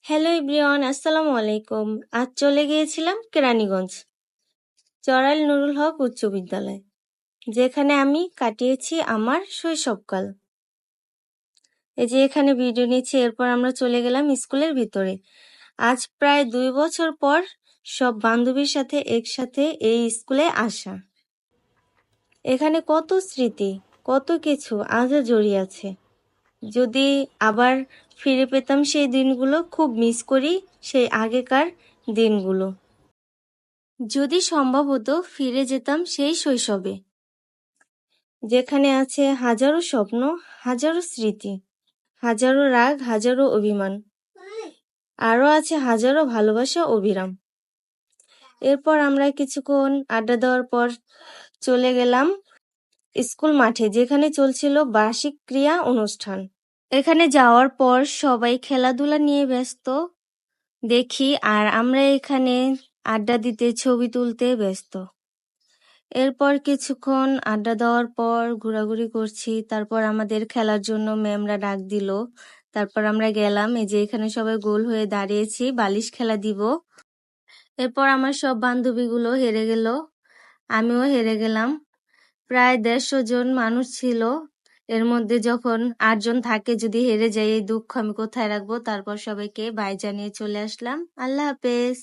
Hello everyone, আসসালামু আলাইকুম। আজ চলে গিয়েছিলাম কেরানীগঞ্জ চড়াইল নুরুল হক উচ্চ বিদ্যালয়, যেখানে আমি কাটিয়েছি আমার শৈশবকাল। এই যে এখানে ভিডিও নিচ্ছি, এরপর আমরা চলে গেলাম স্কুলের ভিতরে। আজ প্রায় 2 বছর পর সব বান্ধবীর সাথে একসাথে এই স্কুলে আসা। এখানে কত স্মৃতি, কত কিছু আজও জড়িয়ে আছে। যদি আবার ফিরে পেতাম সেই দিনগুলো, খুব মিস করি সেই আগেকার দিনগুলো। যদি সম্ভব হতো ফিরে যেতাম সেই শৈশবে, যেখানে আছে হাজারো স্বপ্ন, হাজারো স্মৃতি, হাজারো রাগ, হাজারো অভিমান, আরো আছে হাজারো ভালোবাসা অবিরাম। এরপর আমরা কিছুক্ষণ আড্ডা দেওয়ার পর চলে গেলাম স্কুল মাঠে, যেখানে চলছিল বার্ষিক ক্রীড়া অনুষ্ঠান। এখানে যাওয়ার পর সবাই খেলাধুলা নিয়ে ব্যস্ত দেখি, আর আমরা এখানে আড্ডা দিতে, ছবি তুলতে ব্যস্ত। এরপর কিছুক্ষণ আড্ডা দেওয়ার পর ঘোরাঘুরি করছি, তারপর আমাদের খেলার জন্য ম্যামরা ডাক দিল। তারপর আমরা গেলাম, এই যে এখানে সবাই গোল হয়ে দাঁড়িয়েছি, বালিশ খেলা দিব। এরপর আমার সব বান্ধবীগুলো হেরে গেল, আমিও হেরে গেলাম। প্রায় 150 জন মানুষ ছিল, এর মধ্যে যখন 8 জন থাকে, যদি হেরে যাই এই দুঃখ আমি কোথায় রাখবো। তারপর সবাইকে বাই জানিয়ে চলে আসলাম। আল্লাহ হাফেজ।